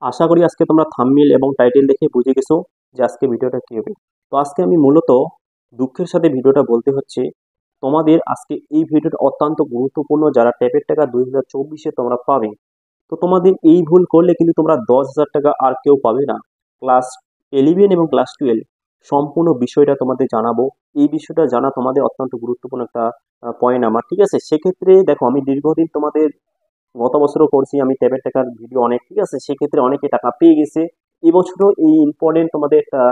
আশা করি আজকে তোমরা থাম্বনেল এবং টাইটেল দেখে বুঝে গেছো যে আজকে ভিডিওটা কি হবে। তো আজকে আমি মূলত দুঃখের সাথে ভিডিওটা বলতে হচ্ছে, তোমাদের আজকে এই ভিডিওটা অত্যন্ত গুরুত্বপূর্ণ। যারা ট্যাপের টাকা 2024-এ তোমরা পাবে, তো তোমাদের এই ভুল করলে কিন্তু তোমরা 10,000 টাকা আর কেউ পাবে না। ক্লাস 11 এবং ক্লাস 12 সম্পূর্ণ বিষয়টা তোমাদের জানাবো। এই বিষয়টা জানা তোমাদের অত্যন্ত গুরুত্বপূর্ণ একটা পয়েন্ট আমার, ঠিক আছে। সেক্ষেত্রে দেখো, আমি দীর্ঘদিন তোমাদের গত বছরও করছি আমি ট্যাবের টাকার ভিডিও অনেক, ঠিক আছে। সেক্ষেত্রে অনেকে টাকা পেয়ে গেছে। এবছরও এই ইম্পর্টেন্ট তোমাদের একটা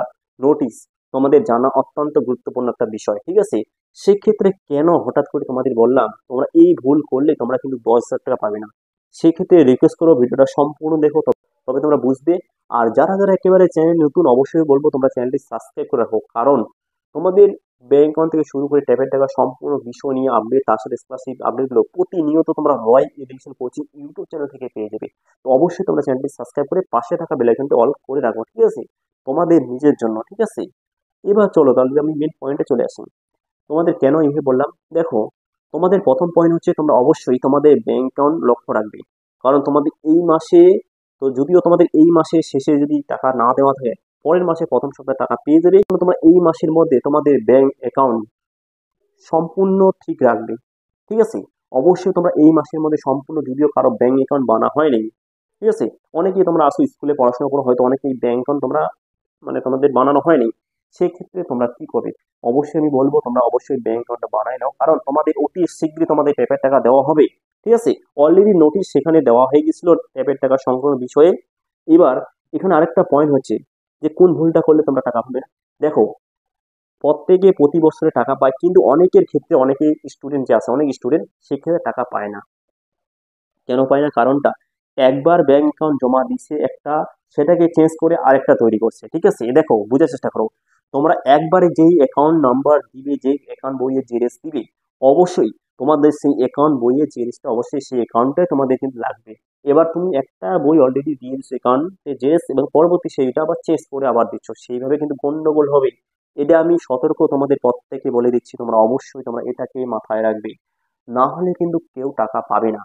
নোটিশ তোমাদের জানা অত্যন্ত গুরুত্বপূর্ণ একটা বিষয়, ঠিক আছে। সেক্ষেত্রে কেন হঠাৎ করে তোমাদের বললাম তোমরা এই ভুল করলে তোমরা কিন্তু 10,000 টাকা পাবে না। সেক্ষেত্রে রিকোয়েস্ট করো ভিডিওটা সম্পূর্ণ দেখো, তবে তোমরা বুঝবে। আর যারা যারা একেবারে চ্যানেল নতুন, অবশ্যই বলবো তোমরা চ্যানেলটি সাবস্ক্রাইব করে রাখো, কারণ তোমাদের ব্যাংক অ্যাকাউন্ট থেকে শুরু করে ট্যাবের টাকা সম্পূর্ণ বিষয় নিয়ে আপডেট, তার সাথে স্কলারশিপ আপডেটগুলো প্রতিনিয়ত তোমরা রয় এডুকেশন কোচিং ইউটিউব চ্যানেল থেকে পেয়ে যাবে। তো অবশ্যই তোমরা চ্যানেলটি সাবস্ক্রাইব করে পাশে থাকা বেল আইকনটি অল করে রাখো, ঠিক আছে, তোমাদের নিজের জন্য, ঠিক আছে। এবার চলো তাহলে আমি মেন পয়েন্টে চলে আসি। তোমাদের কেন এইভাবে বললাম দেখো, তোমাদের প্রথম পয়েন্ট হচ্ছে তোমরা অবশ্যই তোমাদের ব্যাংক অ্যাকাউন্ট লক্ষ্য রাখবে। কারণ তোমাদের এই মাসে, তো যদিও তোমাদের এই মাসের শেষে যদি টাকা না দেওয়া থাকে, পরের মাসে প্রথম সপ্তাহে টাকা পেয়ে যাবে। কিন্তু তোমরা এই মাসের মধ্যে তোমাদের ব্যাংক অ্যাকাউন্ট সম্পূর্ণ ঠিক রাখবে, ঠিক আছে। অবশ্যই তোমরা এই মাসের মধ্যে সম্পূর্ণ, যদিও কারো ব্যাংক অ্যাকাউন্ট বানা হয়নি, ঠিক আছে। অনেকেই তোমরা আসো স্কুলে পড়াশোনা করো, হয়তো অনেকেই ব্যাংক অ্যাকাউন্ট তোমরা মানে তোমাদের বানানো হয়নি। সেক্ষেত্রে তোমরা কি করবে, অবশ্যই আমি বলবো তোমরা অবশ্যই ব্যাংক অ্যাকাউন্টটা বানাই নাও, কারণ তোমাদের অতি শীঘ্রই তোমাদের ট্যাপের টাকা দেওয়া হবে, ঠিক আছে। অলরেডি নোটিশ সেখানে দেওয়া হয়ে গেছিল ট্যাপের টাকা সংক্রান্ত বিষয়ে। এবার এখানে আরেকটা পয়েন্ট হচ্ছে যে কোন ভুলটা করলে তোমরা টাকা পাবে না। দেখো, প্রত্যেকে প্রতি বছরে টাকা পায়, কিন্তু অনেকের ক্ষেত্রে, অনেকে স্টুডেন্ট যে আছে, অনেক স্টুডেন্ট সেক্ষেত্রে টাকা পায় না। কেন পায় না, কারণটা, একবার ব্যাংক অ্যাকাউন্ট জমা দিছে একটা, সেটাকে চেঞ্জ করে আরেকটা তৈরি করছে, ঠিক আছে। এ দেখো, বোঝার চেষ্টা করো। তোমরা একবারে যেই অ্যাকাউন্ট নাম্বার দিবে, যেই অ্যাকাউন্ট বইয়ে জেরেস দিবে, অবশ্যই তোমাদের সেই অ্যাকাউন্ট বইয়ে জেরেসটা অবশ্যই সেই অ্যাকাউন্টে তোমাদের কিন্তু লাগবে। এবার তুমি একটা বই অলরেডি দিয়ে দিচ্ছ অ্যাকাউন্টে জেরেস, এবং পরবর্তী সেইটা আবার চেঞ্জ করে আবার দিচ্ছ, সেইভাবে কিন্তু গন্ডগোল হবে। এটা আমি সতর্ক তোমাদের প্রত্যেকে বলে দিচ্ছি, তোমরা অবশ্যই তোমরা এটাকে মাথায় রাখবে, না হলে কিন্তু কেউ টাকা পাবে না।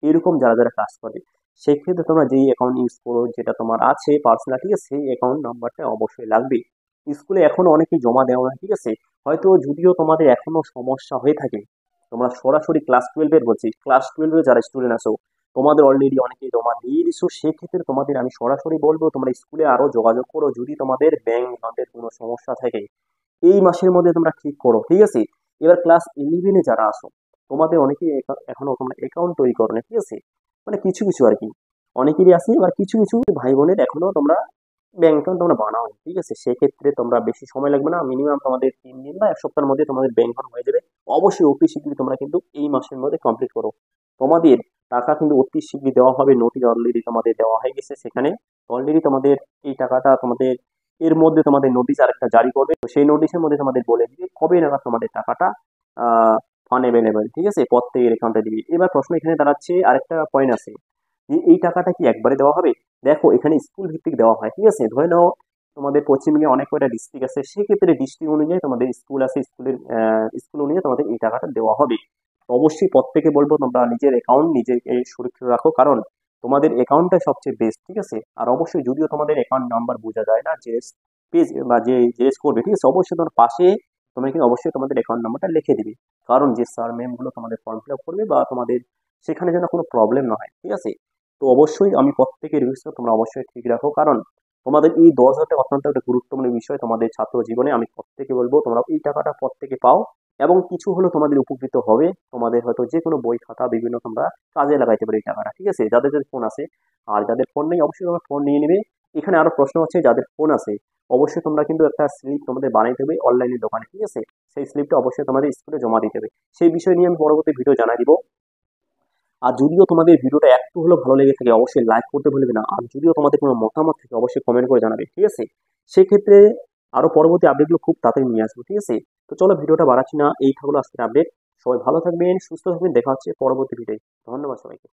এরকম যারা যারা কাজ করে, সেক্ষেত্রে তোমরা যেই অ্যাকাউন্ট ইউজ করো, যেটা তোমার আছে পার্সোনাল, ঠিক আছে, সেই অ্যাকাউন্ট নাম্বারটা অবশ্যই লাগবে। স্কুলে এখনো অনেকেই জমা দেওয়া হয়, ঠিক আছে। হয়তো যদিও তোমাদের এখনো সমস্যা হয়ে থাকে, তোমরা সরাসরি ক্লাস 12-এর বলছি, ক্লাস 12-এ যারা স্টুডেন্ট আছো, তোমাদের অলরেডি অনেকেই জমা দিয়ে দিছো। সেক্ষেত্রে তোমাদের আমি সরাসরি বলবো তোমরা স্কুলে আরো যোগাযোগ করো, যদি তোমাদের ব্যাংক অ্যাকাউন্টের কোনো সমস্যা থাকে এই মাসের মধ্যে তোমরা ঠিক করো, ঠিক আছে। এবার ক্লাস 11-এ যারা আসো, তোমাদের অনেকেই এখনো তোমরা অ্যাকাউন্ট তৈরি করো না, ঠিক আছে। মানে কিছু কিছু আর কি, অনেকেরই আছে। এবার কিছু কিছু ভাই বোনের এখনো তোমরা ব্যাংক অ্যাকাউন্ট তোমরা বানাও, ঠিক আছে। সেক্ষেত্রে তোমরা বেশি সময় লাগবে না, মিনিমাম তোমাদের 3 দিন বা 1 সপ্তাহের মধ্যে তোমাদের ব্যাংক অ্যাকাউন্ট হয়ে যাবে। অবশ্যই অতি শীঘ্রই তোমরা কিন্তু এই মাসের মধ্যে কমপ্লিট করো। তোমাদের টাকা কিন্তু অতি শীঘ্রই দেওয়া হবে, নোটিশ অলরেডি তোমাদের দেওয়া হয়ে গেছে। সেখানে অলরেডি তোমাদের এই টাকাটা তোমাদের এর মধ্যে তোমাদের নোটিশ আরেকটা জারি করবে, তো সেই নোটিশের মধ্যে তোমাদের বলে দিবে কবে নাগাদ তোমাদের টাকাটা ফান্ড অ্যাভেলেবেল, ঠিক আছে, প্রত্যেকের অ্যাকাউন্টে দিবি। এবার প্রশ্ন এখানে দাঁড়াচ্ছে, আরেকটা পয়েন্ট আছে যে এই টাকাটা কি একবারে দেওয়া হবে। দেখো, এখানে স্কুল ভিত্তিক দেওয়া হয়, ঠিক আছে। ধরে নাও তোমাদের পশ্চিমবঙ্গে অনেক কয়টা ডিস্ট্রিক্ট আছে, সেক্ষেত্রে ডিস্ট্রিক্ট অনুযায়ী তোমাদের স্কুল আছে, স্কুলের স্কুল অনুযায়ী তোমাদের এই টাকাটা দেওয়া হবে। অবশ্যই প্রত্যেকে বলবো তোমরা নিজের অ্যাকাউন্ট নিজেকে সুরক্ষিত রাখো, কারণ তোমাদের অ্যাকাউন্টটা সবচেয়ে বেস্ট, ঠিক আছে। আর অবশ্যই যদিও তোমাদের অ্যাকাউন্ট নাম্বার বোঝা যায় না, যে পেজ বা যে জেস করবে, ঠিক আছে, অবশ্যই তোমার পাশে তোমরা কিন্তু অবশ্যই তোমাদের অ্যাকাউন্ট নাম্বারটা লিখে দিবে, কারণ যে স্যার ম্যাম গুলো তোমাদের ফর্ম ফিল আপ করবে বা তোমাদের সেখানে যেন কোনো প্রবলেম না হয়, ঠিক আছে। তো অবশ্যই আমি প্রত্যেকের রিকোয়েস্ট তোমরা অবশ্যই ঠিক রাখো, কারণ তোমাদের এই 10,000 টাকা অত্যন্ত একটা গুরুত্বপূর্ণ বিষয় তোমাদের ছাত্র জীবনে। আমি প্রত্যেকে বলবো তোমরা এই টাকাটা প্রত্যেকে পাও, এবং কিছু হলেও তোমাদের উপকৃত হবে। তোমাদের হয়তো যে কোনো বই খাতা বিভিন্ন তোমরা কাজে লাগাইতে পারো এই টাকাটা, ঠিক আছে, যাদের যাদের ফোন আছে। আর যাদের ফোন নেই, অবশ্যই তোমরা ফোন নিয়ে নেবে। এখানে আরো প্রশ্ন হচ্ছে, যাদের ফোন আছে অবশ্যই তোমরা কিন্তু একটা স্লিপ তোমাদের বানাইতে হবে অনলাইনের দোকানে, ঠিক আছে। সেই স্লিপটা অবশ্যই তোমাদের স্কুলে জমা দিতে হবে। সেই বিষয় নিয়ে আমি পরবর্তী ভিডিও জানাই দিব। আর যদিও তোমাদের ভিডিওটা একটু হলেও ভালো লেগে থাকে, অবশ্যই লাইক করতে ভুলবে না। আর যদিও তোমাদের কোনো মতামত থাকে, অবশ্যই কমেন্ট করে জানাবে, ঠিক আছে। সেক্ষেত্রে আরো পরবর্তী আপডেটগুলো খুব তাড়াতাড়ি নিয়ে আসবো, ঠিক আছে। তো চলো, ভিডিওটা বাড়াচ্ছি না, এই থাকলো আজকের আপডেট। সবাই ভালো থাকবেন, সুস্থ থাকবেন, দেখা হচ্ছে পরবর্তী ভিডিও। ধন্যবাদ সবাইকে।